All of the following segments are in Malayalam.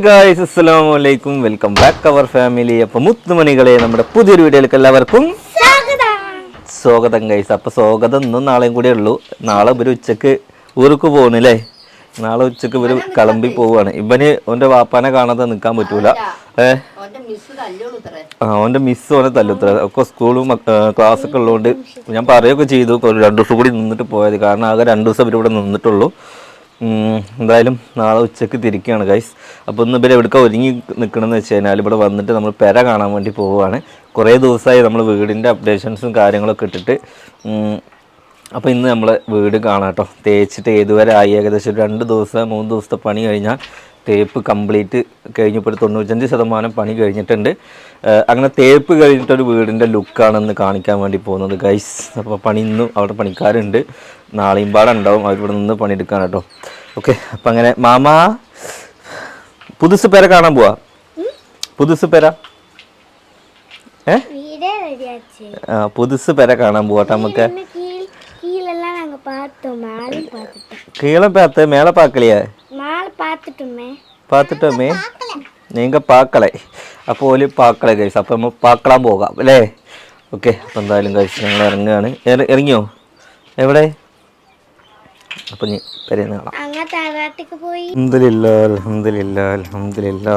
ഗായ്സ് അസ്സലാമു അലൈക്കും, വെൽക്കം ബാക്ക് അവർ ഫാമിലി. അപ്പോൾ മുത്തുമണികളെ, നമ്മുടെ പുതിയൊരു വീഡിയോയിലേക്ക് എല്ലാവർക്കും സ്വാഗതം ഗൈസ്. അപ്പോൾ സ്വാഗതം ഇന്നും നാളെയും കൂടെ ഉള്ളൂ. നാളെ ഇവർ ഉച്ചക്ക് ഊർക്ക് പോകുന്നില്ലേ? നാളെ ഉച്ചക്ക് ഇവർ കിളമ്പി പോവുകയാണ്. ഇവന് ഓൻ്റെ വാപ്പാനെ കാണാതെ നിൽക്കാൻ പറ്റൂല. ഓൻ്റെ മിസ് ഓനെ തല്ലുത്ര. ഒക്കെ സ്കൂളും ക്ലാസ്സൊക്കെ ഉള്ളതുകൊണ്ട് ഞാൻ പറയുകയൊക്കെ ചെയ്തു 2 ദിവസം കൂടി നിന്നിട്ട് പോയത്. കാരണം ആകെ 2 ദിവസം ഇവരിവിടെ നിന്നിട്ടുള്ളൂ. എന്തായാലും നാളെ ഉച്ചക്ക് തിരിക്കുകയാണ് ഗൈസ്. അപ്പോൾ ഇന്ന് ഇവരെ എവിടേക്കാണ് ഒരുങ്ങി നിൽക്കണമെന്ന് വെച്ച് കഴിഞ്ഞാൽ ഇവിടെ വന്നിട്ട് നമ്മൾ പെര കാണാൻ വേണ്ടി പോവുകയാണ്. കുറേ ദിവസമായി നമ്മൾ വീടിൻ്റെ അപ്ഡേഷൻസും കാര്യങ്ങളൊക്കെ ഇട്ടിട്ട്. അപ്പോൾ ഇന്ന് നമ്മൾ വീട് കാണാം കേട്ടോ. തേച്ചിട്ട് ഏതുവരെ ആയി, ഏകദേശം 2 ദിവസം 3 ദിവസത്തെ പണി കഴിഞ്ഞാൽ തേപ്പ് കംപ്ലീറ്റ് കഴിഞ്ഞപ്പോൾ 95% പണി കഴിഞ്ഞിട്ടുണ്ട്. അങ്ങനെ തേപ്പ് കഴിഞ്ഞിട്ടൊരു വീടിൻ്റെ ലുക്കാണെന്ന് കാണിക്കാൻ വേണ്ടി പോകുന്നത് ഗൈസ്. അപ്പോൾ പണി ഇന്നും അവിടെ പണിക്കാരുണ്ട്, നാളെയും പാടുണ്ടാവും. അവരിവിടെ നിന്ന് പണിയെടുക്കാൻ കേട്ടോ. ഓക്കെ, അപ്പം അങ്ങനെ മാമാ പുതുസ് പേര കാണാൻ പോവാ. പുതുസ് പേര പുതുസ് പേര കാണാൻ പോവാട്ടെ നമുക്ക്. கீழே பார்த்து மேலே பார்க்கலையா? பார்த்துட்டோமே, நீங்கள் பார்க்கலை. അപ്പോൾ ഓല് പാക്കളെ ഗൈസ്. അപ്പോൾ നമ്മൾ പാക്കളാൻ പോകാം അല്ലേ? ഓക്കെ, അപ്പോൾ എന്തായാലും ഗൈസ് ഞങ്ങൾ ഇറങ്ങുകയാണ്. ഇറങ്ങിയോ? എവിടെ? അപ്പം നീ പെരേന്ന് കാണാം. അൽഹംദുലില്ലാ.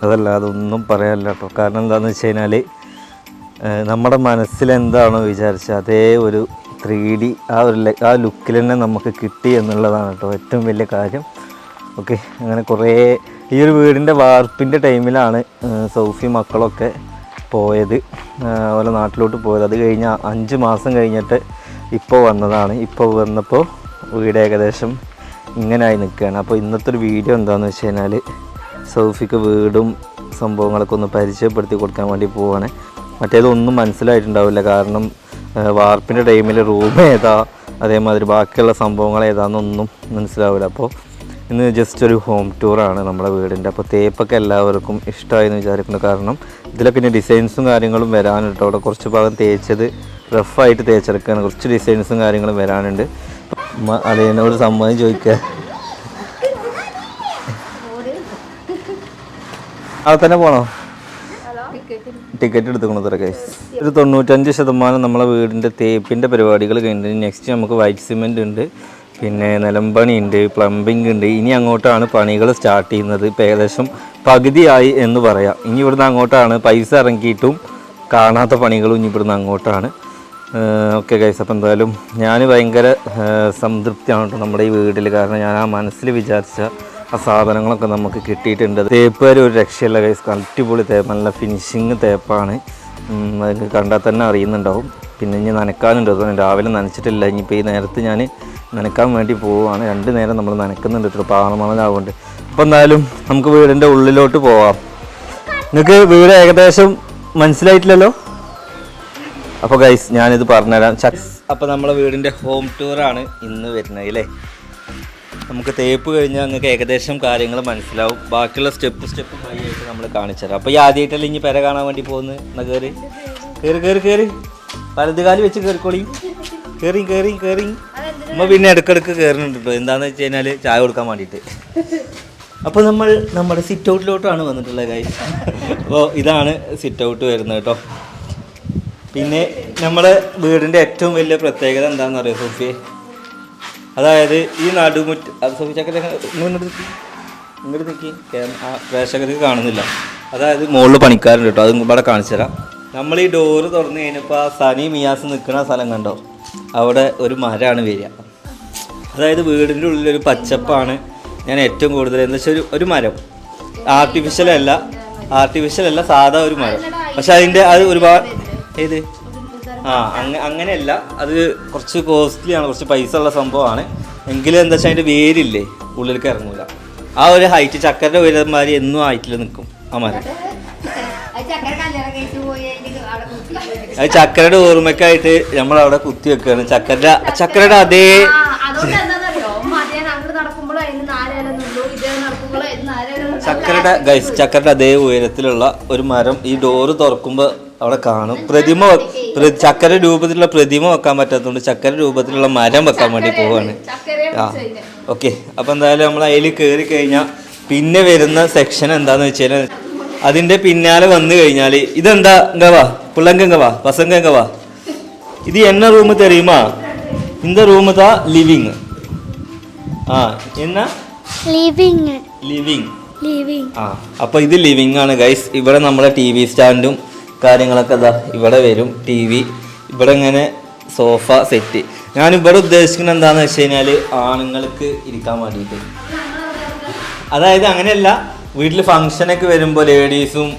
അതല്ലാതെ ഒന്നും പറയാനില്ല കേട്ടോ. കാരണം എന്താണെന്ന് വെച്ച് കഴിഞ്ഞാൽ നമ്മുടെ മനസ്സിലെന്താണോ വിചാരിച്ചത് അതേ ഒരു 3D ആ ലുക്കിൽ തന്നെ നമുക്ക് കിട്ടി എന്നുള്ളതാണ് കേട്ടോ ഏറ്റവും വലിയ കാര്യം. ഓക്കെ, അങ്ങനെ കുറേ ഈ ഒരു വീടിൻ്റെ വാർപ്പിൻ്റെ ടൈമിലാണ് സൗഫി മക്കളൊക്കെ പോയത്, അതുപോലെ നാട്ടിലോട്ട് പോയത്. അത് കഴിഞ്ഞ് 5 മാസം കഴിഞ്ഞിട്ട് ഇപ്പോൾ വന്നതാണ്. ഇപ്പോൾ വന്നപ്പോൾ വീട് ഏകദേശം ഇങ്ങനെയായി നിൽക്കുകയാണ്. അപ്പോൾ ഇന്നത്തെ ഒരു വീഡിയോ എന്താണെന്ന് വെച്ച് കഴിഞ്ഞാൽ സൗഫിക്ക് വീടും സംഭവങ്ങളൊക്കെ ഒന്ന് പരിചയപ്പെടുത്തി കൊടുക്കാൻ വേണ്ടി പോവുകയാണ്. മറ്റേതൊന്നും മനസ്സിലായിട്ടുണ്ടാവില്ല, കാരണം വാർപ്പിൻ്റെ ടൈമിൽ റൂം ഏതാ, അതേമാതിരി ബാക്കിയുള്ള സംഭവങ്ങൾ ഏതാണെന്നൊന്നും മനസ്സിലാവില്ല. അപ്പോൾ ഇന്ന് ജസ്റ്റ് ഒരു ഹോം ടൂറാണ് നമ്മുടെ വീടിൻ്റെ. അപ്പോൾ തേപ്പൊക്കെ എല്ലാവർക്കും ഇഷ്ടമായെന്ന് വിചാരിക്കുന്നു. കാരണം ഇതിലൊക്കെ ഇനി ഡിസൈൻസും കാര്യങ്ങളും വരാനുണ്ട്. അവിടെ കുറച്ച് ഭാഗം തേച്ചത് റഫായിട്ട് തേച്ചെടുക്കുകയാണ്. കുറച്ച് ഡിസൈൻസും കാര്യങ്ങളും വരാനുണ്ട്. അളിയനോട് സമ്മതം ചോദിക്കുക. അവിടെ തന്നെ പോകണോ? ടിക്കറ്റ് എടുത്തുകൊണ്ടു ഗൈസ്. ഒരു 95% നമ്മളെ വീടിൻ്റെ തേപ്പിൻ്റെ പരിപാടികൾ കഴിഞ്ഞിട്ട് നെക്സ്റ്റ് നമുക്ക് വൈറ്റ് സിമെൻ്റ് ഉണ്ട്, പിന്നെ നിലമ്പണി ഉണ്ട്, പ്ലംബിംഗ് ഉണ്ട്. ഇനി അങ്ങോട്ടാണ് പണികൾ സ്റ്റാർട്ട് ചെയ്യുന്നത്. ഇപ്പോൾ ഏകദേശം പകുതിയായി എന്ന് പറയാം. ഇനി ഇവിടുന്ന് അങ്ങോട്ടാണ് പൈസ ഇറങ്ങിയിട്ടും കാണാത്ത പണികളും ഇനി ഇവിടുന്ന് അങ്ങോട്ടാണ്. ഓക്കെ ഗൈസ്, അപ്പോൾ എന്തായാലും ഞാൻ ഭയങ്കര സംതൃപ്തിയാണ് കേട്ടോ നമ്മുടെ ഈ വീട്ടിൽ. കാരണം ഞാൻ ആ മനസ്സിൽ വിചാരിച്ച ആ സാധനങ്ങളൊക്കെ നമുക്ക് കിട്ടിയിട്ടുണ്ട്. തേപ്പുകാർ ഒരു രക്ഷയില്ല ഗൈസ്. അടിപൊളി തേപ്പ്, നല്ല ഫിനിഷിങ് തേപ്പാണ്. അത് കണ്ടാൽ തന്നെ അറിയുന്നുണ്ടാവും. പിന്നെ ഇനി നനക്കാനുണ്ട്. അതുകൊണ്ട് രാവിലെ നനച്ചിട്ടില്ല. ഇനിയിപ്പോൾ ഈ നേരത്ത് ഞാൻ നനക്കാൻ വേണ്ടി പോവുകയാണ്. 2 നേരം നമ്മൾ നനക്കുന്നുണ്ട് കേട്ടോ, പാണമണലാവുന്നുണ്ട്. അപ്പോൾ എന്തായാലും നമുക്ക് വീടിൻ്റെ ഉള്ളിലോട്ട് പോവാം. നിങ്ങൾക്ക് വീട് ഏകദേശം മനസ്സിലായിട്ടില്ലല്ലോ? അപ്പോൾ ഗൈസ് ഞാനിത് പറഞ്ഞുതരാം. അപ്പോൾ നമ്മളെ വീടിൻ്റെ ഹോം ടൂറാണ് ഇന്ന് വരുന്നത് അല്ലേ? നമുക്ക് തേപ്പ് കഴിഞ്ഞാൽ നിങ്ങൾക്ക് ഏകദേശം കാര്യങ്ങൾ മനസ്സിലാവും. ബാക്കിയുള്ള സ്റ്റെപ്പ് വഴിയായിട്ട് നമ്മൾ കാണിച്ചു തരാം. അപ്പോൾ ഈ ആദ്യമായിട്ടല്ലേ ഇനി പെര കാണാൻ വേണ്ടി പോകുന്നത്? എന്നാൽ കയറി വലതുകാലി വെച്ച് കയറിക്കോളി. കയറി നമ്മൾ പിന്നെ ഇടയ്ക്കിടയ്ക്ക് കയറുന്നുണ്ട് കേട്ടോ. എന്താണെന്ന് വെച്ച് കഴിഞ്ഞാൽ ചായ കൊടുക്കാൻ വേണ്ടിയിട്ട്. അപ്പോൾ നമ്മൾ നമ്മുടെ സിറ്റ് ഔട്ടിലോട്ടാണ് വന്നിട്ടുള്ളത് ഗൈസ്. അപ്പോൾ ഇതാണ് സിറ്റ് ഔട്ട് വരുന്നത് കേട്ടോ. പിന്നെ നമ്മുടെ വീടിൻ്റെ ഏറ്റവും വലിയ പ്രത്യേകത എന്താണെന്ന് അറിയാം സോഫിയെ? അതായത് ഈ നടുമുറ്റ് ഇങ്ങോട്ട് നിൽക്കി പ്രേക്ഷകർക്ക് കാണുന്നില്ല. അതായത് മുകളിൽ പണിക്കാരുണ്ട് കേട്ടോ, അതും ഇവിടെ കാണിച്ചു തരാം. നമ്മൾ ഈ ഡോറ് തുറന്ന് കഴിഞ്ഞപ്പോൾ ആ സനി മിയാസ് നിൽക്കുന്ന സ്ഥലം കണ്ടോ? അവിടെ ഒരു മരമാണ് വരിക. അതായത് വീടിൻ്റെ ഉള്ളിലൊരു പച്ചപ്പാണ് ഞാൻ ഏറ്റവും കൂടുതൽ. എന്താ വെച്ചാൽ ഒരു മരം ആർട്ടിഫിഷ്യൽ അല്ല, സാധാ ഒരു മരം. പക്ഷെ അത് ഒരുപാട് അങ്ങനെയല്ല, അത് കുറച്ച് കോസ്റ്റ്ലിയാണ്, കുറച്ച് പൈസ ഉള്ള സംഭവമാണ്. എങ്കിലും എന്താ വെച്ചാൽ അതിൻ്റെ വേരില്ലേ ഉള്ളിലേക്ക് ഇറങ്ങൂല. ആ ഒരു ഹൈറ്റ് ചക്കരയുടെ ഉയരന്മാര് എന്നും ഹൈറ്റിൽ നിൽക്കും ആ മരം. അത് ചക്കരയുടെ ഓർമ്മയ്ക്കായിട്ട് നമ്മളവിടെ കുത്തി വെക്കുകയാണ്. ചക്കരയുടെ അതേ ചക്കരയുടെ അതേ ഉയരത്തിലുള്ള ഒരു മരം ഈ ഡോറ് തുറക്കുമ്പോൾ അവിടെ കാണും. ചക്കര രൂപത്തിലുള്ള പ്രതിമ വെക്കാൻ പറ്റാത്തതുകൊണ്ട് ചക്കര രൂപത്തിലുള്ള മരം വെക്കാൻ വേണ്ടി പോവാണ്. ഓക്കെ, അപ്പോൾ എന്തായാലും നമ്മൾ അതിൽ കയറി കഴിഞ്ഞാൽ പിന്നെ വരുന്ന സെക്ഷൻ എന്താന്ന് വെച്ചാൽ അതിൻ്റെ പിന്നാലെ വന്നു കഴിഞ്ഞാൽ ഇതെന്താ ഇങ്ങവാ പിള്ളങ്കവാ പസങ്കവാ ഇത് എന്ന റൂം തെരയുമാ இந்த ரூம் தான் லிவிங் என்ன ലിവിങ് അപ്പോൾ ഇത് ലിവിങ് ആണ് ഗൈസ്. ഇവിടെ നമ്മളെ ടി വി സ്റ്റാൻഡും കാര്യങ്ങളൊക്കെ ഇതാ ഇവിടെ വരും. ടി വി ഇവിടെ ഇങ്ങനെ സോഫ സെറ്റ്. ഞാനിവിടെ ഉദ്ദേശിക്കുന്നത് എന്താണെന്ന് വെച്ച് കഴിഞ്ഞാൽ ആണുങ്ങൾക്ക് ഇരിക്കാൻ വേണ്ടിയിട്ട്, അതായത് അങ്ങനെയല്ല വീട്ടിൽ ഫംഗ്ഷനൊക്കെ വരുമ്പോൾ ലേഡീസും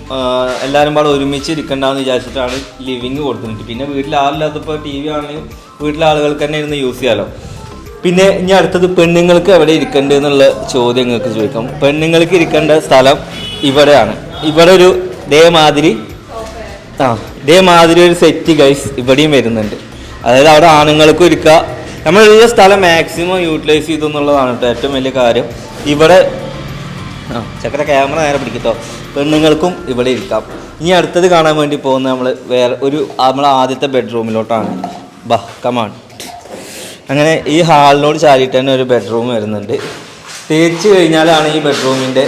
എല്ലാവരും പാടെ ഒരുമിച്ച് ഇരിക്കണ്ടെന്ന് വിചാരിച്ചിട്ടാണ് ലിവിങ് കൊടുത്തിട്ട്. പിന്നെ വീട്ടിൽ ആളില്ലാത്തപ്പോൾ ടി വി ആണെങ്കിലും വീട്ടിലെ ആളുകൾക്ക് തന്നെ ഇരുന്ന് യൂസ് ചെയ്യാമല്ലോ. പിന്നെ ഇനി അടുത്തത് പെണ്ണുങ്ങൾക്ക് എവിടെ ഇരിക്കേണ്ടത് എന്നുള്ള ചോദ്യം നിങ്ങൾക്ക് ചോദിക്കാം. പെണ്ണുങ്ങൾക്ക് ഇരിക്കേണ്ട സ്ഥലം ഇവിടെയാണ്. ഇവിടെ ഒരു ഇതേമാതിരി ഒരു സെറ്റ് ഗൈസ് ഇവിടെയും വരുന്നുണ്ട്. അതായത് അവിടെ ആണുങ്ങൾക്കും ഇരിക്കുക. നമ്മളുള്ള സ്ഥലം മാക്സിമം യൂട്ടിലൈസ് ചെയ്തു എന്നുള്ളതാണ് കേട്ടോ ഏറ്റവും വലിയ കാര്യം. ഇവിടെ ചക്കര ക്യാമറ നേരെ പിടിക്കട്ടോ. പെണ്ണുങ്ങൾക്കും ഇവിടെ ഇരിക്കാം. ഇനി അടുത്തത് കാണാൻ വേണ്ടി പോകുന്ന നമ്മൾ വേറെ നമ്മളെ ആദ്യത്തെ ബെഡ്റൂമിലോട്ടാണ്. ബാ കമാൺ. അങ്ങനെ ഈ ഹാളിനോട് ചാരിയിട്ട് തന്നെ ഒരു ബെഡ്റൂം വരുന്നുണ്ട്. തേച്ച് കഴിഞ്ഞാലാണ് ഈ ബെഡ്റൂമിൻ്റെ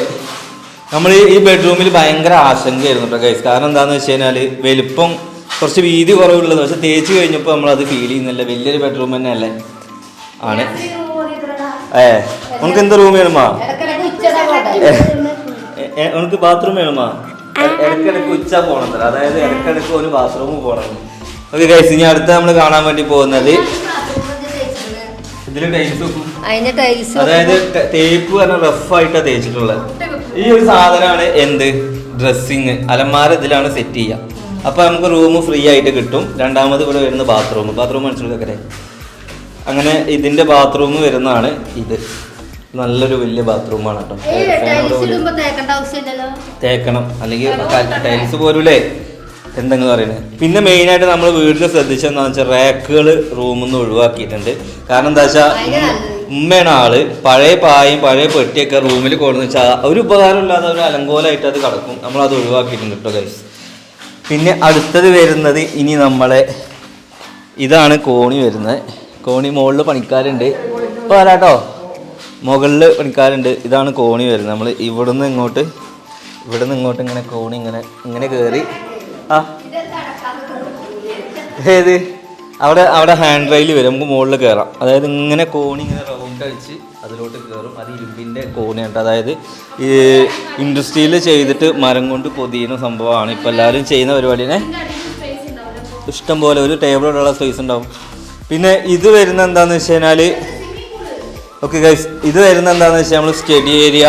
നമ്മൾ ഈ ബെഡ്റൂമിൽ ഭയങ്കര ആശങ്കയായിരുന്നു കേട്ടോ ഗൈസ്. കാരണം എന്താണെന്ന് വെച്ച് കഴിഞ്ഞാൽ വലിപ്പം കുറച്ച് വീതി കുറവുള്ളത്, പക്ഷെ തേച്ച് കഴിഞ്ഞപ്പോൾ നമ്മളത് ഫീൽ ചെയ്യുന്നില്ല. വലിയൊരു ബെഡ്റൂം തന്നെ അല്ലേ ആണ്. ഉനക്ക് എന്താ റൂം വേണമാ? ഉനക്ക് ബാത്റൂം വേണമാ? ഇടയ്ക്കിടയ്ക്ക് ഉച്ച പോകണം, അതായത് ഇടയ്ക്കിടയ്ക്ക് ഒരു ബാത്റൂം പോകണം. ഓക്കെ ഗൈസ്, ഇനി അടുത്ത നമ്മൾ കാണാൻ വേണ്ടി പോകുന്നത് ഇതില് ടൈൽസ്, അതായത് തേപ്പ് പറഞ്ഞ റഫായിട്ടാണ് തേച്ചിട്ടുള്ളത്. ഈ ഒരു സാധനമാണ് എന്ത് ഡ്രസ്സിങ് അലമാര ഇതിലാണ് സെറ്റ് ചെയ്യുക. അപ്പൊ നമുക്ക് റൂം ഫ്രീ ആയിട്ട് കിട്ടും. രണ്ടാമത് ഇവിടെ വരുന്ന ബാത്റൂം മനസ്സിലാക്കട്ടെ. അങ്ങനെ ഇതിന്റെ ബാത്റൂം വരുന്നതാണ് ഇത്. നല്ലൊരു വലിയ ബാത്റൂമാണ് കേട്ടോ. തേക്കണം അല്ലെങ്കിൽ ടൈൽസ് പോരൂലേ എന്തെങ്കിലും പറയുന്നത്. പിന്നെ മെയിനായിട്ട് നമ്മൾ വീട്ടിൽ ശ്രദ്ധിച്ചെന്താണെന്ന് വെച്ചാൽ റാക്കുകൾ റൂമിൽ നിന്ന് ഒഴിവാക്കിയിട്ടുണ്ട്. കാരണം എന്താ വെച്ചാൽ ഉമ്മയാണ് ആള്. പഴയ പായും പഴയ പെട്ടിയൊക്കെ റൂമിൽ കൊടുന്ന് വെച്ചാൽ ഒരു ഉപകാരമില്ലാതെ ഒരു അലങ്കോലമായിട്ട് അത് കിടക്കും. നമ്മളത് ഒഴിവാക്കിയിട്ടുണ്ട് കേട്ടോ ഗൈസ്. പിന്നെ അടുത്തത് വരുന്നത് ഇനി നമ്മളെ ഇതാണ് കോണി വരുന്നത്. കോണി മുകളിൽ പണിക്കാരുണ്ട്. ഇപ്പോൾ വരാട്ടോ, മുകളിൽ പണിക്കാരുണ്ട്. ഇതാണ് കോണി വരുന്നത്. നമ്മൾ ഇവിടുന്ന് ഇങ്ങോട്ട് ഇങ്ങനെ കോണി ഇങ്ങനെ കയറി ഏത് അവിടെ ഹാൻഡ് റെയിൽ വരും. നമുക്ക് മുകളിൽ കയറാം. അതായത് ഇങ്ങനെ കോണി ഇങ്ങനെ റൗണ്ട് അടിച്ച് അതിലോട്ട് കയറും. അത് ഇരുമ്പിൻ്റെ കോണിയുണ്ട്. അതായത് ഈ ഇൻഡസ്ട്രിയിൽ ചെയ്തിട്ട് മരം കൊണ്ട് പൊതിയുന്ന സംഭവമാണ്. ഇപ്പം എല്ലാവരും ചെയ്യുന്ന പരിപാടിനെ ഇഷ്ടം പോലെ ഒരു ടേബിളോടുള്ള സ്പേസ് ഉണ്ടാവും. പിന്നെ ഇത് വരുന്ന എന്താണെന്ന് വെച്ച് കഴിഞ്ഞാൽ ഓക്കെ ഗൈസ്, ഇത് വരുന്ന എന്താണെന്ന് വെച്ചാൽ നമ്മൾ സ്റ്റഡി ഏരിയ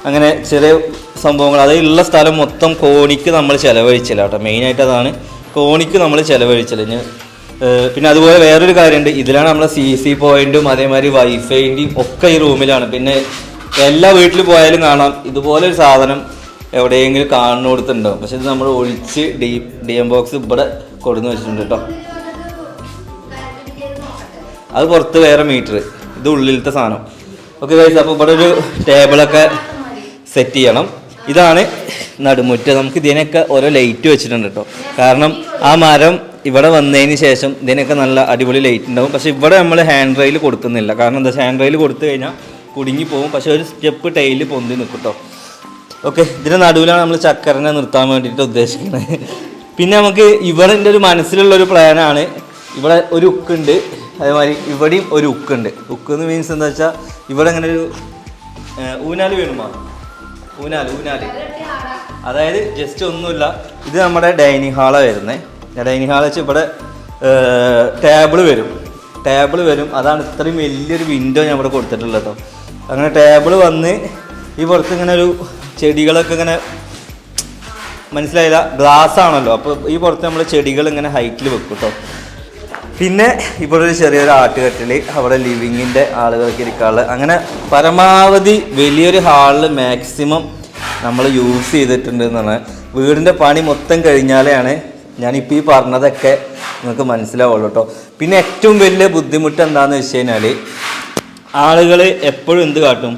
അങ്ങനെ ചെറിയ സംഭവങ്ങൾ. അതിലുള്ള സ്ഥലം മൊത്തം കോണിക്ക് നമ്മൾ ചിലവഴിച്ചില്ല കേട്ടോ. മെയിനായിട്ട് അതാണ്, കോണിക്ക് നമ്മൾ ചിലവഴിച്ചില്ല. പിന്നെ അതുപോലെ വേറൊരു കാര്യമുണ്ട്, ഇതിലാണ് നമ്മളെ CC പോയിന്റും അതേമാതിരി വൈഫൈൻ്റെയും ഒക്കെ ഈ റൂമിലാണ്. പിന്നെ എല്ലാ വീട്ടിൽ പോയാലും കാണാം ഇതുപോലെ ഒരു സാധനം എവിടെയെങ്കിലും കാണുന്ന കൊടുത്തുണ്ടാവും. പക്ഷെ ഇത് നമ്മൾ ഒഴിച്ച് DM ബോക്സ് ഇവിടെ കൊടുന്ന് വെച്ചിട്ടുണ്ട് കേട്ടോ. അത് പുറത്ത് വേറെ മീറ്റർ, ഇത് ഉള്ളിലത്തെ സാധനം. ഓക്കെ ഗൈസ്, അപ്പോൾ ഇവിടെ ഒരു ടേബിളൊക്കെ സെറ്റ് ചെയ്യണം. ഇതാണ് നടുമുറ്റം. നമുക്ക് ഇതിനൊക്കെ ഓരോ ലൈറ്റ് വെച്ചിട്ടുണ്ട് കേട്ടോ. കാരണം ആ മരം ഇവിടെ വന്നതിന് ശേഷം ഇതിനൊക്കെ നല്ല അടിപൊളി ലൈറ്റ് ഉണ്ടാവും. പക്ഷെ ഇവിടെ നമ്മൾ ഹാൻഡ് റെയിൽ കൊടുക്കുന്നില്ല. കാരണം എന്താ, ഹാൻഡ് റെയിൽ കൊടുത്തു കഴിഞ്ഞാൽ കുടുങ്ങി പോകും. പക്ഷെ ഒരു സ്റ്റെപ്പ് ടൈല് പൊന്തി നിൽക്കും കേട്ടോ. ഓക്കെ, ഇതിൻ്റെ നടുവിലാണ് നമ്മൾ ചക്കരനെ നിർത്താൻ വേണ്ടിയിട്ട് ഉദ്ദേശിക്കുന്നത്. പിന്നെ നമുക്ക് ഇവിടെ എൻ്റെ ഒരു മനസ്സിലുള്ളൊരു പ്ലാനാണ്. ഇവിടെ ഒരു ഉക്കുണ്ട്, അതേമാതിരി ഇവിടെയും ഒരു ഉക്കുണ്ട്. ഉക്ക് എന്ന് മീൻസ് എന്താ വെച്ചാൽ ഇവിടെ അങ്ങനെ ഒരു ഊനാല് വീണുമാ, ഊനാല് അതായത് ജസ്റ്റ് ഒന്നുമില്ല. ഇത് നമ്മുടെ ഡൈനിങ് ഹാളാണ് വരുന്നത്. ഡൈനിങ് ഹാൾ വെച്ച് ഇവിടെ ടേബിൾ വരും. അതാണ് ഇത്രയും വലിയൊരു വിൻഡോ ഞാൻ ഇവിടെ കൊടുത്തിട്ടുള്ളത് കേട്ടോ. അങ്ങനെ ടേബിൾ വന്ന് ഈ പുറത്ത് ഇങ്ങനെ ഒരു ചെടികളൊക്കെ ഇങ്ങനെ, മനസ്സിലായില്ല, ഗ്ലാസ് ആണല്ലോ. അപ്പോൾ ഈ പുറത്ത് നമ്മൾ ചെടികൾ ഇങ്ങനെ ഹൈറ്റിൽ വെക്കും കേട്ടോ. പിന്നെ ഇവിടെ ഒരു ചെറിയൊരു ആട്ടുകട്ടിൽ അവിടെ ലിവിങ്ങിൻ്റെ ആളുകൾക്ക് ഇരിക്കാനുള്ള, അങ്ങനെ പരമാവധി വലിയൊരു ഹാളിൽ മാക്സിമം നമ്മൾ യൂസ് ചെയ്തിട്ടുണ്ട് എന്നാണ്. വീടിൻ്റെ പണി മൊത്തം കഴിഞ്ഞാലാണ് ഞാനിപ്പോൾ ഈ പറഞ്ഞതൊക്കെ നിങ്ങൾക്ക് മനസ്സിലാവുള്ളൂ കേട്ടോ. പിന്നെ ഏറ്റവും വലിയ ബുദ്ധിമുട്ട് എന്താണെന്ന് വെച്ച് കഴിഞ്ഞാൽ ആളുകൾ എപ്പോഴും എന്ത് കാട്ടും,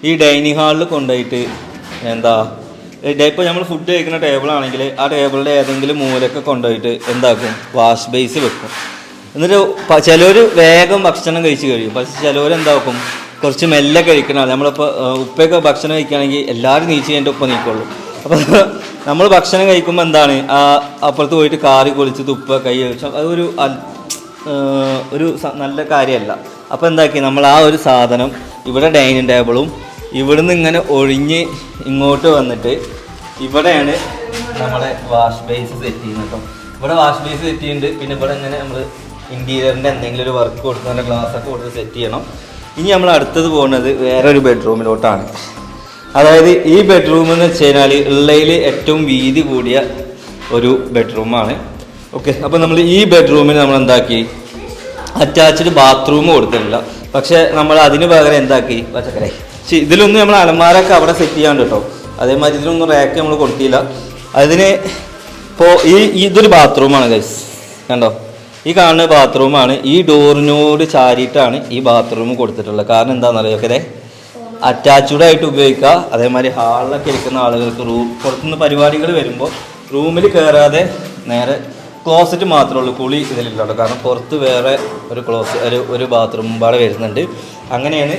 ഈ ഡൈനിങ് ഹാളിൽ കൊണ്ടുപോയിട്ട് ഇപ്പോൾ നമ്മൾ ഫുഡ് കഴിക്കുന്ന ടേബിളാണെങ്കിൽ ആ ടേബിളിൻ്റെ ഏതെങ്കിലും മൂലൊക്കെ കൊണ്ടുപോയിട്ട് എന്താക്കും, വാഷ് ബേസ് വെക്കും. എന്നിട്ട് ചിലർ വേഗം ഭക്ഷണം കഴിച്ച് കഴിയും. പക്ഷെ ചിലവർ എന്താക്കും, കുറച്ച് മെല്ലെ കഴിക്കണം. നമ്മളിപ്പോൾ ഉപ്പയൊക്കെ ഭക്ഷണം കഴിക്കുകയാണെങ്കിൽ എല്ലാവരും നീച്ച് കഴിഞ്ഞിട്ട് ഉപ്പ നീക്കുള്ളൂ. അപ്പോൾ നമ്മൾ ഭക്ഷണം കഴിക്കുമ്പോൾ എന്താണ് അപ്പുറത്ത് പോയിട്ട് കാറി കൊളിച്ച് തുപ്പ കൈ കഴിച്ചാൽ അതൊരു നല്ല കാര്യമല്ല. അപ്പോൾ എന്താക്കി നമ്മൾ ആ ഒരു സാധനം ഇവിടെ ഡൈനിങ് ടേബിളും ഇവിടുന്ന് ഇങ്ങനെ ഒഴിഞ്ഞ് ഇങ്ങോട്ട് വന്നിട്ട് ഇവിടെയാണ് നമ്മളെ വാഷ് ബേസ് സെറ്റ് ചെയ്യുന്നത് കേട്ടോ. ഇവിടെ വാഷ് ബേസ് സെറ്റ് ചെയ്യുന്നുണ്ട്. പിന്നെ ഇവിടെ ഇങ്ങനെ നമ്മൾ ഇൻറ്റീരിയറിൻ്റെ എന്തെങ്കിലും ഒരു വർക്ക് കൊടുത്ത് നല്ല ഗ്ലാസ്സൊക്കെ കൊടുത്ത് സെറ്റ് ചെയ്യണം. ഇനി നമ്മൾ അടുത്തത് പോകുന്നത് വേറൊരു ബെഡ്റൂമിലോട്ടാണ്. അതായത് ഈ ബെഡ്റൂം എന്ന് വെച്ച് കഴിഞ്ഞാൽ ഉള്ളതിൽ ഏറ്റവും വീതി കൂടിയ ഒരു ബെഡ്റൂമാണ്. ഓക്കെ, അപ്പോൾ നമ്മൾ ഈ ബെഡ്റൂമിൽ നമ്മൾ എന്താക്കി അറ്റാച്ച്ഡ് ബാത്റൂം കൊടുത്തിട്ടില്ല. പക്ഷേ നമ്മൾ അതിന് പകരം എന്താക്കി പച്ചക്കറി ഇതിലൊന്നും നമ്മൾ അലമാരൊക്കെ അവിടെ സെറ്റ് ചെയ്യാണ്ട് കേട്ടോ. അതേമാതിരി ഇതിലൊന്നും റാക്ക് നമ്മൾ കൊടുത്തില്ല. അതിന് ഇപ്പോൾ ഇതൊരു ബാത്റൂമാണ് ഗൈസ്, കണ്ടോ? ഈ കാണുന്ന ബാത്റൂമാണ്. ഈ ഡോറിനോട് ചാരിയിട്ടാണ് ഈ ബാത്റൂം കൊടുത്തിട്ടുള്ളത്. കാരണം എന്താണെന്നറിയോ, ഒക്കെ അറ്റാച്ച്ഡ് ആയിട്ട് ഉപയോഗിക്കുക. അതേമാതിരി ഹാളിലൊക്കെ ഇരിക്കുന്ന ആളുകൾക്ക് പുറത്തുനിന്ന് പരിപാടികൾ വരുമ്പോൾ റൂമിൽ കയറാതെ നേരെ ക്ലോസറ്റ് മാത്രമേ ഉള്ളൂ, കുളി ഇതിലില്ലല്ലോ. കാരണം പുറത്ത് വേറെ ഒരു ബാത്റൂം പാടെ വരുന്നുണ്ട്. അങ്ങനെയാണ്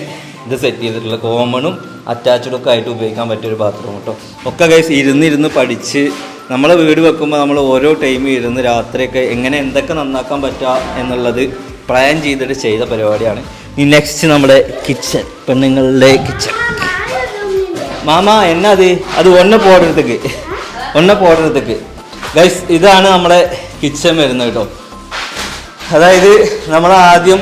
ഇത് സെറ്റ് ചെയ്തിട്ടുള്ളത്. കോമണും അറ്റാച്ച്ഡും ഒക്കെ ആയിട്ട് ഉപയോഗിക്കാൻ പറ്റിയൊരു ബാത്റൂം കേട്ടോ. ഒക്കെ ഗൈസ് ഇരുന്ന് പഠിച്ച് നമ്മളെ വീട് വെക്കുമ്പോൾ നമ്മൾ ഓരോ ടൈമും ഇരുന്ന് രാത്രിയൊക്കെ എങ്ങനെ എന്തൊക്കെ നന്നാക്കാൻ പറ്റുക എന്നുള്ളത് പ്ലാൻ ചെയ്തിട്ട് ചെയ്ത പരിപാടിയാണ്. ഈ നെക്സ്റ്റ് നമ്മുടെ കിച്ചൺ, പെണ്ണുങ്ങളുടെ കിച്ചൺ. മാമ എന്നാ അത് ഒന്നെ പോടുന്നതുക്ക് ഗൈസ്, ഇതാണ് നമ്മുടെ കിച്ചൺ വരുന്നത് കേട്ടോ. അതായത് നമ്മൾ ആദ്യം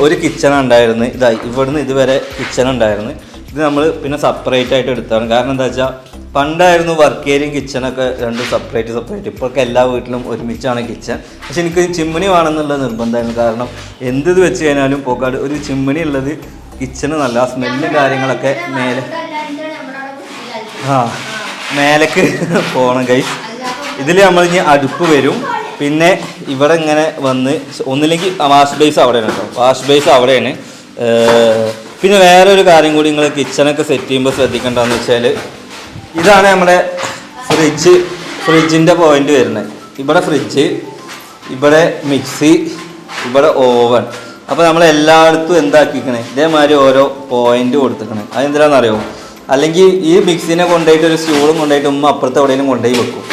ഒരു കിച്ചൺ ഉണ്ടായിരുന്നു. ഇവിടുന്ന് ഇതുവരെ കിച്ചൺ ഉണ്ടായിരുന്നു. ഇത് നമ്മൾ പിന്നെ സെപ്പറേറ്റ് ആയിട്ട് എടുത്താണ്. കാരണം എന്താ വെച്ചാൽ പണ്ടായിരുന്നു വർക്ക് ഏരിയയും കിച്ചണൊക്കെ രണ്ടും സെപ്പറേറ്റ്. ഇപ്പോഴൊക്കെ എല്ലാ വീട്ടിലും ഒരുമിച്ചാണ് കിച്ചൺ. പക്ഷെ എനിക്ക് ചിമ്മിണി വേണമെന്നുള്ള നിർബന്ധമായിരുന്നു. കാരണം എന്ത് വെച്ച് കഴിഞ്ഞാലും പോക്കാട് ഒരു ചിമ്മിണി ഉള്ളത് കിച്ചണ് നല്ല സ്മെല്ലും കാര്യങ്ങളൊക്കെ മേലേക്ക് പോകണം ഗൈസ്. ഇതിൽ നമ്മൾ ഇനി അടുപ്പ് വരും. പിന്നെ ഇവിടെ ഇങ്ങനെ വന്ന് ഒന്നില്ലെങ്കിൽ വാഷ് ബേസ് അവിടെയാണ് കേട്ടോ. വാഷ് ബേസ് അവിടെയാണ്. പിന്നെ വേറെ ഒരു കാര്യം കൂടി നിങ്ങൾ കിച്ചണൊക്കെ സെറ്റ് ചെയ്യുമ്പോൾ ശ്രദ്ധിക്കേണ്ടതെന്ന് വെച്ചാൽ ഇതാണ് നമ്മുടെ ഫ്രിഡ്ജിൻ്റെ പോയിന്റ് വരുന്നത്. ഇവിടെ ഫ്രിഡ്ജ്, ഇവിടെ മിക്സി, ഇവിടെ ഓവൻ. അപ്പോൾ നമ്മൾ എല്ലായിടത്തും എന്താക്കിക്കണേ ഇതേമാതിരി ഓരോ പോയിന്റ് കൊടുത്തിക്കണേ. അതെന്തിനാണെന്നറിയോ? അല്ലെങ്കിൽ ഈ മിക്സിനെ കൊണ്ടുപോയിട്ട് ഒരു സ്റ്റൂളും കൊണ്ടുപോയിട്ട് ഉമ്മ അപ്പുറത്ത് എവിടെയെങ്കിലും കൊണ്ടുപോയി വെക്കും.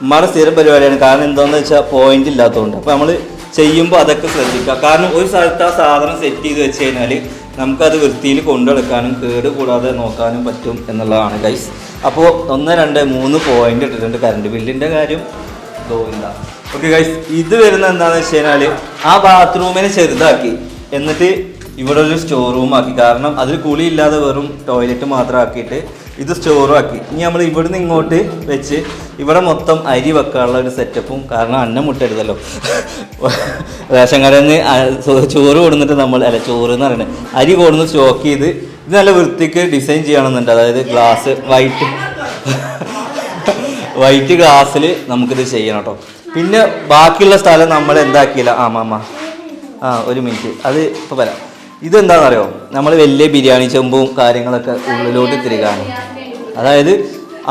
ഉമ്മയുടെ സ്ഥിരം പരിപാടിയാണ്. കാരണം എന്താണെന്ന് വെച്ചാൽ പോയിന്റ് ഇല്ലാത്തതുകൊണ്ട്. അപ്പോൾ നമ്മൾ ചെയ്യുമ്പോൾ അതൊക്കെ ശ്രദ്ധിക്കുക. കാരണം ഒരു സ്ഥലത്ത് ആ സാധനം സെറ്റ് ചെയ്ത് വെച്ച് കഴിഞ്ഞാൽ നമുക്കത് വൃത്തിയിൽ കൊണ്ടുനടക്കാനും കേട് കൂടാതെ നോക്കാനും പറ്റും എന്നുള്ളതാണ് ഗൈസ്. അപ്പോൾ 1, 2, 3 പോയിന്റ് ഇട്ടിട്ടുണ്ട്. കറണ്ട് ബില്ലിൻ്റെ കാര്യം തോന്നില്ല. ഓക്കെ ഗൈസ്, ഇത് വരുന്നത് എന്താണെന്ന് വെച്ച് കഴിഞ്ഞാൽ ആ ബാത്റൂമിനെ ചെറുതാക്കി എന്നിട്ട് ഇവിടെ ഒരു സ്റ്റോർ റൂം ആക്കി. കാരണം അതിൽ കുളിയില്ലാതെ വെറും ടോയ്ലറ്റ് മാത്രം ആക്കിയിട്ട് ഇത് സ്റ്റോറും ആക്കി. ഇനി നമ്മൾ ഇവിടുന്ന് ഇങ്ങോട്ട് വെച്ച് ഇവിടെ മൊത്തം അരി വെക്കാനുള്ള ഒരു സെറ്റപ്പും. കാരണം അന്നം മുട്ടരുതല്ലോ. റേഷൻ കടയിൽ നിന്ന് ചോറ് കൊടുന്നിട്ട് ചോറ് എന്ന് പറയുന്നത് അരി കൊടുന്ന് സ്റ്റോക്ക് ചെയ്ത് ഇത് നല്ല വൃത്തിക്ക് ഡിസൈൻ ചെയ്യണമെന്നുണ്ട്. അതായത് ഗ്ലാസ് വൈറ്റ് ഗ്ലാസ്സിൽ നമുക്കിത് ചെയ്യണം കേട്ടോ. പിന്നെ ബാക്കിയുള്ള സ്ഥലം നമ്മൾ എന്താക്കിയില്ല. മാമ ഒരു മിനിറ്റ്, അത് ഇപ്പോൾ വരാം. ഇതെന്താണെന്നറിയോ? നമ്മൾ വലിയ ബിരിയാണി ചെമ്പും കാര്യങ്ങളൊക്കെ ഉള്ളിലോട്ട് തിരികാനും, അതായത്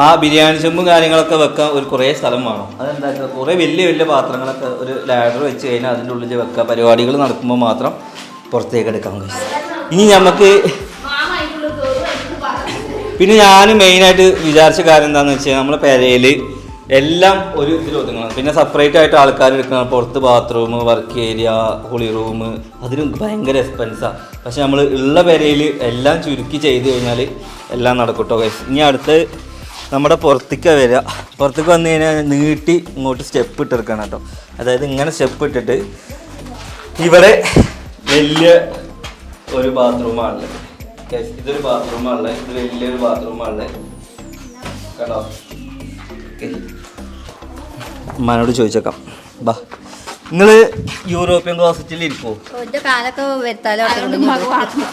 ആ ബിരിയാണി ചെമ്പും കാര്യങ്ങളൊക്കെ വെക്കാൻ ഒരു കുറേ സ്ഥലം വേണം. അതെന്താ കുറേ വലിയ പാത്രങ്ങളൊക്കെ ഒരു ലാഡർ വെച്ച് കഴിഞ്ഞാൽ അതിൻ്റെ ഉള്ളിൽ വെക്കുക. പരിപാടികൾ നടക്കുമ്പോൾ മാത്രം പുറത്തേക്ക് എടുക്കാൻ കഴിയും. ഇനി നമുക്ക് പിന്നെ ഞാൻ മെയിനായിട്ട് വിചാരിച്ച കാര്യം എന്താണെന്ന് വെച്ചാൽ നമ്മളെ പെരയിൽ എല്ലാം ഒരു ഇതിൽ ഒതുങ്ങണം. പിന്നെ സെപ്പറേറ്റ് ആയിട്ട് ആൾക്കാർ എടുക്കണം. പുറത്ത് ബാത്റൂം, വർക്ക് ഏരിയ, കുളി റൂം, അതിന് ഭയങ്കര എക്സ്പെൻസാണ്. പക്ഷെ നമ്മൾ ഉള്ള പെരയിൽ എല്ലാം ചുരുക്കി ചെയ്ത് കഴിഞ്ഞാൽ എല്ലാം നടക്കട്ടോ ഗൈസ്. ഇനി അടുത്ത് നമ്മുടെ പുറത്തേക്ക് വരിക. പുറത്തേക്ക് വന്നു കഴിഞ്ഞാൽ നീട്ടി ഇങ്ങോട്ട് സ്റ്റെപ്പ് ഇട്ടെടുക്കണം കേട്ടോ. അതായത് ഇങ്ങനെ സ്റ്റെപ്പ് ഇട്ടിട്ട് ഇവിടെ വലിയ ഒരു ബാത്റൂമാണുള്ളത്. ഇതൊരു ബാത്റൂമാണുള്ളത്. ഇത് വലിയൊരു ബാത്റൂമാണുള്ളത് കേട്ടോ. ഉമ്മാനോട് ചോദിച്ചേക്കാം. ബാ, നിങ്ങള് യൂറോപ്യൻ ക്ലോസറ്റിൽ ഇരിക്കോ?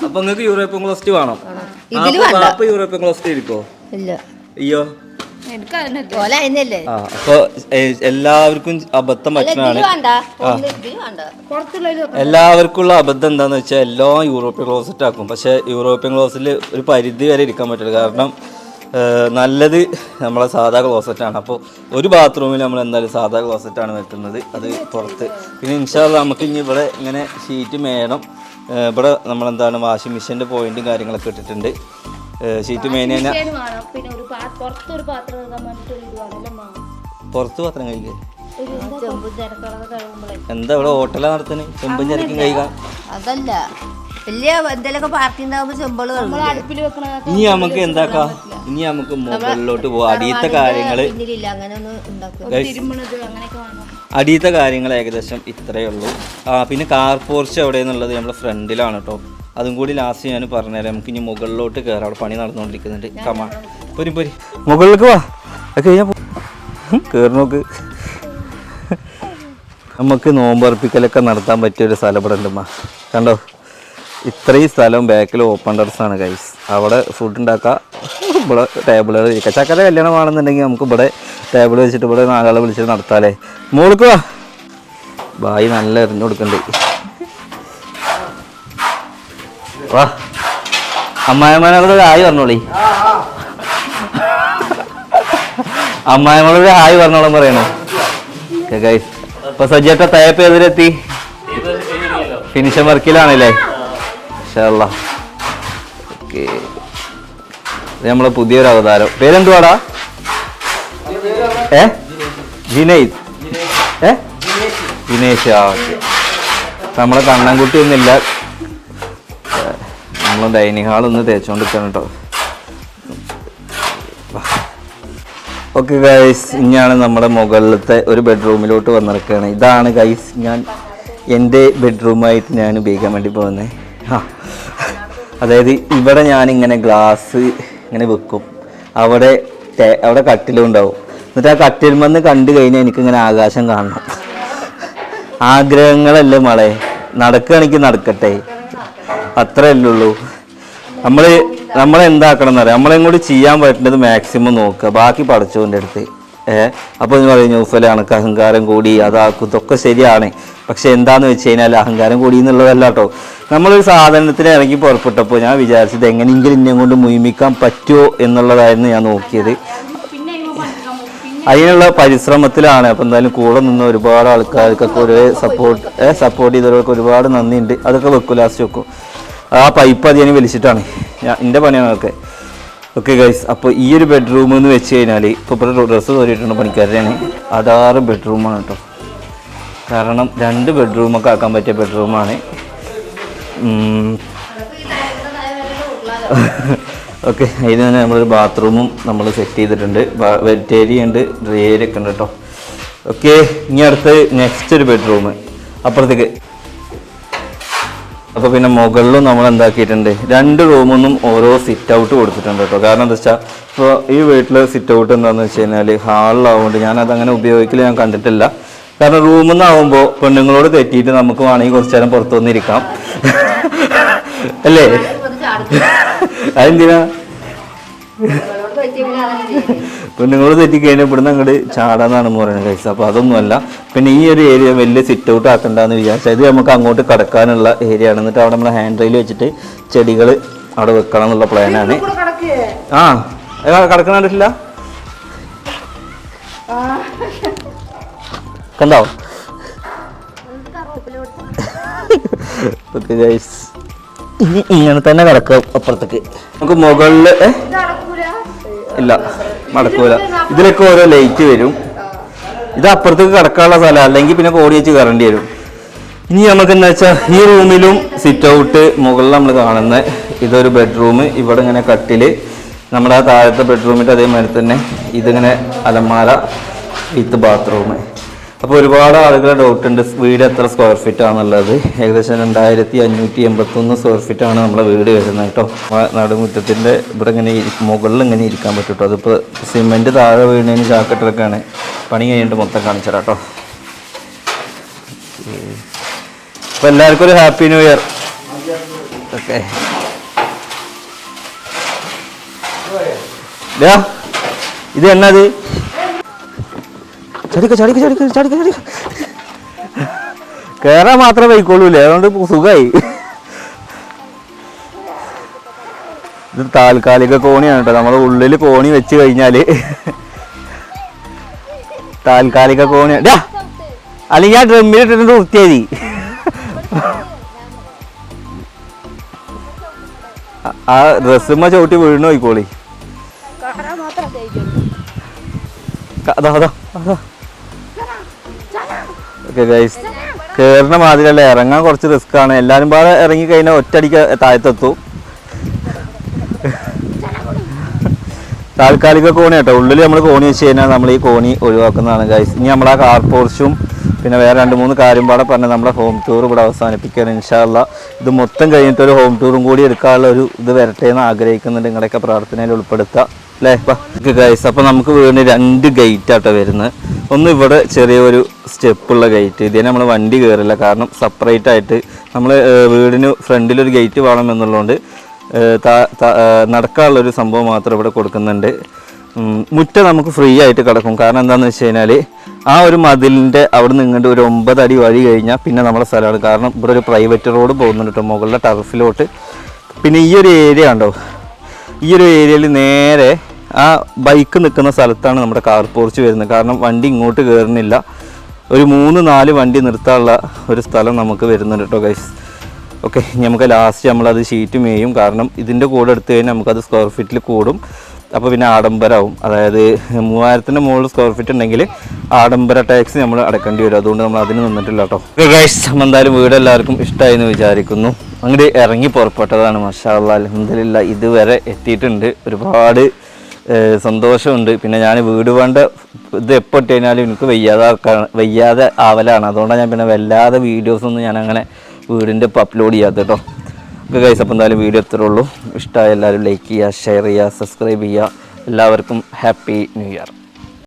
അപ്പൊ നിങ്ങൾക്ക് യൂറോപ്യൻ ക്ലോസറ്റ് വേണം. അപ്പൊ യൂറോപ്യൻ ക്ലോസറ്റ് ഇരിക്കോ? അയ്യോ, അപ്പൊ എല്ലാവർക്കും അബദ്ധം പറ്റുന്നതാണ്. എല്ലാവർക്കും ഉള്ള അബദ്ധം എന്താന്ന് വെച്ചാൽ എല്ലാം യൂറോപ്യൻ ക്ലോസറ്റ് ആക്കും. പക്ഷെ യൂറോപ്യൻ ക്ലോസറ്റിൽ ഒരു പരിധി വരെ ഇരിക്കാൻ പറ്റില്ല. കാരണം നല്ലത് നമ്മളെ സാധാ ക്ലോസറ്റാണ്. അപ്പോൾ ഒരു ബാത്റൂമിൽ നമ്മൾ എന്തായാലും സാധാ ക്ലോസറ്റാണ് വെക്കുന്നത്, അത് പുറത്ത്. പിന്നെ ഇൻഷാ അല്ലാഹ് നമുക്ക് ഇനി ഇവിടെ ഇങ്ങനെ ഷീറ്റ് മേടം ഇവിടെ നമ്മളെന്താണ് വാഷിംഗ് മെഷീൻ്റെ പോയിന്റും കാര്യങ്ങളൊക്കെ ഇട്ടിട്ടുണ്ട്. ഷീറ്റ് മെയിൻ തന്നെ പുറത്ത് പാത്രം കഴിക്കുക. എന്താ ഇവിടെ ഹോട്ടലാ നടത്തുന്നത്? ചെമ്പും ചരക്കും കഴിക്കാം. അതല്ല വലിയ എന്തെങ്കിലുമൊക്കെ പാർട്ടി ഉണ്ടാകുമ്പോ ചെമ്പള് ഇനി നമുക്ക് എന്താക്കാം, ഇനി നമുക്ക് മുകളിലോട്ട് പോവാം. അടിയത്തെ കാര്യങ്ങൾ ഏകദേശം ഇത്രയേ ഉള്ളൂ. പിന്നെ കാർ പോർച്ച് എവിടെയെന്നുള്ളത് നമ്മുടെ ഫ്രണ്ടിലാണ് കേട്ടോ. അതും കൂടി ലാസ്റ്റ് ഞാൻ പറഞ്ഞുതരാം. നമുക്ക് ഇനി മുകളിലോട്ട് കയറാം. അവിടെ പണി നടന്നുകൊണ്ടിരിക്കുന്നുണ്ട്. കമാ പൊരി പൊരി മുകളിലേക്ക് വാ. ഒക്കെ കഴിഞ്ഞാൽ കയറി നോക്ക്. നമുക്ക് നോമ്പറപ്പിക്കലൊക്കെ നടത്താൻ പറ്റിയൊരു സ്ഥലം ഇവിടെ ഉണ്ടമ്മ. കണ്ടോ, ഇത്രയും സ്ഥലം ബാക്കിൽ ഓപ്പൺ ടെറസാണ് ഗൈസ്. അവിടെ ഫുഡ് ഉണ്ടാക്കാം, ഇവിടെ ടേബിളുകൾ ഇരിക്കാം. ചക്കര കല്യാണമാണെന്നുണ്ടെങ്കിൽ നമുക്ക് ഇവിടെ ടേബിൾ വെച്ചിട്ട് ഇവിടെ നാലാളെ വിളിച്ചിട്ട് നടത്താമല്ലേ. മോൾക്ക് വാ. ബായി നല്ല എറിഞ്ഞു കൊടുക്കണ്ട്. വാ അമ്മായിമാനോട് ഹായ് പറഞ്ഞോളി. അമ്മായിമാനോട് ഹായ് പറഞ്ഞോളം പറയണോ ഗൈസ്. ഇപ്പൊ സജ്ജേട്ട തയ്യപ്പ് എതിരെത്തി ഫിനിഷ് വർക്കിലാണല്ലേ. ഓക്കെ, ഇത് നമ്മളെ പുതിയൊരു അവതാരം. പേരെന്തുവാടാ? ജിനേഷ്. ജിനേഷ്. ആ ഓക്കെ. നമ്മളെ കണ്ണൻകുട്ടി ഒന്നുമില്ല, നമ്മൾ ഡൈനിങ് ഹാളൊന്ന് തേച്ചുകൊണ്ടിരിക്കണം കേട്ടോ. ഓക്കെ ഗൈസ്, ഇനിയാണ് നമ്മുടെ മുകളിലത്തെ ഒരു ബെഡ്റൂമിലോട്ട് വന്നിരിക്കുകയാണ്. ഇതാണ് ഗൈസ് ഞാൻ എൻ്റെ ബെഡ്റൂമായിട്ട് ഞാൻ ഉപയോഗിക്കാൻ വേണ്ടി പോകുന്നത്. അതായത് ഇവിടെ ഞാനിങ്ങനെ ഗ്ലാസ് ഇങ്ങനെ വെക്കും. അവിടെ കട്ടിലും ഉണ്ടാവും. എന്നിട്ട് ആ കട്ടിൽമെന്ന് കണ്ടു കഴിഞ്ഞാൽ എനിക്കിങ്ങനെ ആകാശം കാണണം. ആഗ്രഹങ്ങളല്ലേ മോളെ, നടക്കുകയാണെങ്കിൽ നടക്കട്ടെ, അത്രയല്ലേ ഉള്ളൂ. നമ്മളെന്താക്കണം എന്നറിയാം, നമ്മളെയും കൂടി ചെയ്യാൻ പറ്റുന്നത് മാക്സിമം നോക്കുക. ബാക്കി പഠിച്ചോൻ്റെ അടുത്ത് അപ്പോൾ എന്ന് പറയും ന്യൂഫല കണക്ക് അഹങ്കാരം കൂടി അതാക്കും, ഇതൊക്കെ ശരിയാണ്. പക്ഷെ എന്താന്ന് വെച്ച് കഴിഞ്ഞാൽ അഹങ്കാരം കൂടി എന്നുള്ളതല്ല കേട്ടോ. നമ്മളൊരു സാധനത്തിന് ഇറങ്ങി പുറപ്പെട്ടപ്പോൾ ഞാൻ വിചാരിച്ചത് എങ്ങനെയെങ്കിലും ഇന്നെ കൊണ്ട് മുയിമിക്കാൻ പറ്റുമോ എന്നുള്ളതായിരുന്നു ഞാൻ നോക്കിയത്. അതിനുള്ള പരിശ്രമത്തിലാണ്. അപ്പം എന്തായാലും കൂടെ നിന്ന് ഒരുപാട് ആൾക്കാർക്കൊക്കെ ഒരു സപ്പോർട്ട് ചെയ്തവർക്ക് ഒരുപാട് നന്ദിയുണ്ട്. അതൊക്കെ വെക്കും, ലാസ്റ്റ് വെക്കും. ആ പൈപ്പ് അതിന് വലിച്ചിട്ടാണ് എൻ്റെ പണിയാണ് അതൊക്കെ. ഓക്കെ ഗൈസ്, അപ്പോൾ ഈ ഒരു ബെഡ്റൂം എന്ന് വെച്ച് കഴിഞ്ഞാൽ ഇപ്പോൾ ഇവിടെ ഡ്രസ്സ് തോരിയിട്ടുണ്ട് പണിക്കാരുടെയാണ്. 16 ബെഡ്റൂമാണ് കേട്ടോ. കാരണം 2 ബെഡ്റൂമൊക്കെ ആക്കാൻ പറ്റിയ ബെഡ്റൂമാണ്. ഓക്കെ, അതിന് തന്നെ നമ്മളൊരു ബാത്റൂമും നമ്മൾ സെറ്റ് ചെയ്തിട്ടുണ്ട്. വെറ്റ് ഏരിയ ഉണ്ട്, ഡ്രൈ ഏരിയ ഒക്കെ ഉണ്ട് കേട്ടോ. ഓക്കെ, ഇനി അടുത്ത് നെക്സ്റ്റ് ഒരു ബെഡ്റൂം അപ്പുറത്തേക്ക്. അപ്പോൾ പിന്നെ മുകളിലും നമ്മൾ എന്താക്കിയിട്ടുണ്ട്, 2 റൂമൊന്നും ഓരോ സിറ്റ് ഔട്ട് കൊടുത്തിട്ടുണ്ട് കേട്ടോ. കാരണം എന്താ വെച്ചാൽ ഇപ്പോൾ ഈ വീട്ടിൽ സിറ്റ് ഔട്ട് എന്താണെന്ന് വെച്ച് കഴിഞ്ഞാൽ ഹാളിലാവുകൊണ്ട് ഞാനതങ്ങനെ ഉപയോഗിക്കൽ ഞാൻ കണ്ടിട്ടില്ല. കാരണം റൂമിൽ നിന്നാവുമ്പോൾ പെണ്ണുങ്ങളോട് തെറ്റിയിട്ട് നമുക്ക് വേണമെങ്കിൽ കുറച്ച് നേരം പുറത്തു വന്നിരിക്കാം അല്ലേ? അതെന്തിനാ? പെണ്ണുങ്ങളോട് തെറ്റിക്കഴിഞ്ഞാൽ ഇവിടുന്ന് അങ്ങോട്ട് ചാടാന്നാണ് പറയുന്നത് കഴിച്ചത്. അപ്പോൾ അതൊന്നുമല്ല. പിന്നെ ഈ ഒരു ഏരിയ വലിയ സിറ്റ് ഔട്ട് ആക്കണ്ടെന്ന് വിചാരിച്ചാൽ ഇത് നമുക്ക് അങ്ങോട്ട് കടക്കാനുള്ള ഏരിയ ആണ്. എന്നിട്ട് അവിടെ നമ്മൾ ഹാൻഡ് റെയിൽ വെച്ചിട്ട് ചെടികൾ അവിടെ വെക്കണം എന്നുള്ള പ്ലാനാണ്. കടക്കണ കണ്ടിട്ടില്ല, കണ്ടോ? ഓക്കെ ഗൈസ്, ഇനി ഇങ്ങനെ തന്നെ കിടക്കാം അപ്പുറത്തേക്ക്. നമുക്ക് മുകളിൽ ഇല്ല, നടക്കൂല. ഇതിലൊക്കെ ഓരോ ലൈറ്റ് വരും. ഇത് അപ്പുറത്തേക്ക് കിടക്കാനുള്ള സ്ഥലം, അല്ലെങ്കിൽ പിന്നെ കോടി വെച്ച് കയറേണ്ടി വരും. ഇനി നമുക്ക് എന്താ വെച്ചാൽ ഈ റൂമിലും സിറ്റ് ഔട്ട്, മുകളിൽ നമ്മൾ കാണുന്ന ഇതൊരു ബെഡ്റൂം. ഇവിടെ ഇങ്ങനെ കട്ടില്, നമ്മുടെ ആ താഴത്തെ ബെഡ്റൂമിൻ്റെ അതേമാതിരി തന്നെ ഇതിങ്ങനെ അലമാര വിത്ത് ബാത്റൂം. അപ്പോൾ ഒരുപാട് ആളുകളെ ഡൗട്ട് ഉണ്ട് വീട് എത്ര സ്ക്വയർ ഫീറ്റ് ആണെന്നുള്ളത്. ഏകദേശം 2581 സ്ക്വയർ ഫീറ്റാണ് നമ്മളെ വീട് വരുന്നത് കേട്ടോ. നടുമുറ്റത്തിൻ്റെ ഇവിടെ ഇങ്ങനെ മുകളിൽ ഇങ്ങനെ ഇരിക്കാൻ പറ്റും കേട്ടോ. അതിപ്പോൾ സിമെൻറ്റ് താഴെ വീണതിന് ചാക്കട്ടിലൊക്കെയാണ്. പണി കഴിഞ്ഞിട്ട് മൊത്തം കാണിച്ചു തരാം കേട്ടോ. അപ്പോൾ എല്ലാവർക്കും ഒരു ഹാപ്പി ന്യൂ ഇയർ. ഓക്കെ, ഇത് എന്നത് കേറാൻ മാത്രമേ വൈക്കോളൂല്ലേ, അതുകൊണ്ട് സുഖമായി. ഇത് താൽക്കാലിക കോണിയാണ് കേട്ടോ. നമ്മുടെ ഉള്ളിൽ കോണി വെച്ച് കഴിഞ്ഞാൽ താൽക്കാലിക കോണിയാണ്. അല്ലെങ്കിൽ ആ ഡ്രമ്മിലിട്ടിട്ട് വൃത്തിയായി ആ ഡ്രസ്സുമ്മ ചവിട്ടി വീണ് പോയിക്കോളി. അതാ അതാ അതാ ഓക്കെ ഗൈസ്, കയറുന്ന മാതിരിയല്ല, ഇറങ്ങാൻ കുറച്ച് റിസ്ക് ആണ്. എല്ലാവരും പാടെ ഇറങ്ങി കഴിഞ്ഞാൽ ഒറ്റയടിക്ക് താഴത്തെത്തും. താൽക്കാലിക കോണി കേട്ടോ, ഉള്ളിൽ നമ്മൾ കോണി വെച്ച് കഴിഞ്ഞാൽ നമ്മൾ ഈ കോണി ഒഴിവാക്കുന്നതാണ് ഗൈസ്. ഇനി നമ്മൾ ആ കാർ പോർച്ചും പിന്നെ വേറെ 2-3 കാര്യം പാടെ പറഞ്ഞ് നമ്മുടെ ഹോം ടൂർ ഇവിടെ അവസാനിപ്പിക്കുകയാണ് ഇൻഷാ അല്ലാ. ഇത് മൊത്തം കഴിഞ്ഞിട്ട് ഒരു ഹോം ടൂറും കൂടി എടുക്കാനുള്ള ഒരു ഇത് വരട്ടെ എന്ന് ആഗ്രഹിക്കുന്നുണ്ട്. നിങ്ങളുടെയൊക്കെ പ്രാർത്ഥനയിൽ ഉൾപ്പെടുത്തുക അല്ലേ ഗൈസ്. അപ്പോൾ നമുക്ക് വീടിന് 2 ഗേറ്റ് ആട്ടോ വരുന്നത്. ഒന്ന് ഇവിടെ ചെറിയൊരു സ്റ്റെപ്പുള്ള ഗേറ്റ്, ഇതിനെ നമ്മൾ വണ്ടി കയറില്ല, കാരണം സെപ്പറേറ്റ് ആയിട്ട് നമ്മൾ വീടിന് ഫ്രണ്ടിലൊരു ഗേറ്റ് വേണം എന്നുള്ളതുകൊണ്ട് നടക്കാനുള്ളൊരു സംഭവം മാത്രം ഇവിടെ കൊടുക്കുന്നുണ്ട്. മുറ്റം നമുക്ക് ഫ്രീ ആയിട്ട് കിടക്കും. കാരണം എന്താണെന്ന് വെച്ച് കഴിഞ്ഞാൽ ആ ഒരു മതിലിൻ്റെ അവിടെ നിന്നിട്ട് ഒരു 9 അടി വഴി കഴിഞ്ഞാൽ പിന്നെ നമ്മുടെ സ്ഥലമാണ്. കാരണം ഇവിടെ ഒരു പ്രൈവറ്റ് റോഡ് പോകുന്നുണ്ട് കേട്ടോ മുകളിലെ ടർഫിലോട്ട്. പിന്നെ ഈ ഒരു ഏരിയ ഉണ്ടോ, ഈ ഒരു ഏരിയയിൽ നേരെ ആ ബൈക്ക് നിൽക്കുന്ന സ്ഥലത്താണ് നമ്മുടെ കാർ പോർച്ച് വരുന്നത്. കാരണം വണ്ടി ഇങ്ങോട്ട് കയറുന്നില്ല, ഒരു 3-4 വണ്ടി നിർത്താനുള്ള ഒരു സ്ഥലം നമുക്ക് വരുന്നുണ്ട് കേട്ടോ ഗൈസ്. ഓക്കെ, നമുക്ക് ലാസ്റ്റ് നമ്മളത് ഷീറ്റ് മേയും. കാരണം ഇതിൻ്റെ കൂടെ എടുത്തു കഴിഞ്ഞാൽ നമുക്കത് സ്ക്വയർ ഫീറ്റിൽ കൂടും. അപ്പോൾ പിന്നെ ആഡംബരമാവും. അതായത് 3000-ന് മുകളിൽ സ്ക്വയർ ഫീറ്റ് ഉണ്ടെങ്കിൽ ആഡംബര ടാക്സ് നമ്മൾ അടക്കേണ്ടി വരും. അതുകൊണ്ട് നമ്മൾ അതിന് നിന്നിട്ടില്ല കേട്ടോ ഗൈസ്. എന്തായാലും വീട് എല്ലാവർക്കും ഇഷ്ടമായി എന്ന് വിചാരിക്കുന്നു. അങ്ങോട്ട് ഇറങ്ങി പുറപ്പെട്ടതാണ്. മാഷാ അല്ലാഹ് അൽഹംദുലില്ലാ ഇതുവരെ എത്തിയിട്ടുണ്ട്. ഒരുപാട് സന്തോഷമുണ്ട്. പിന്നെ ഞാൻ വീട് വേണ്ട ഇത് എപ്പോൾ ഇട്ട് കഴിഞ്ഞാലും എനിക്ക് വയ്യാതെ ആവലാണ്. അതുകൊണ്ടാണ് ഞാൻ പിന്നെ വല്ലാതെ വീഡിയോസൊന്നും ഞാൻ അങ്ങനെ വീടിൻ്റെ ഇപ്പോൾ അപ്ലോഡ് ചെയ്യാത്ത കേട്ടോ. ഓക്കെ ഗൈസ്, അപ്പോൾ എന്തായാലും വീഡിയോ എത്രയേ ഉള്ളൂ. ഇഷ്ടമായ എല്ലാവരും ലൈക്ക് ചെയ്യുക, ഷെയർ ചെയ്യുക, സബ്സ്ക്രൈബ് ചെയ്യുക. എല്ലാവർക്കും ഹാപ്പി ന്യൂ ഇയർ.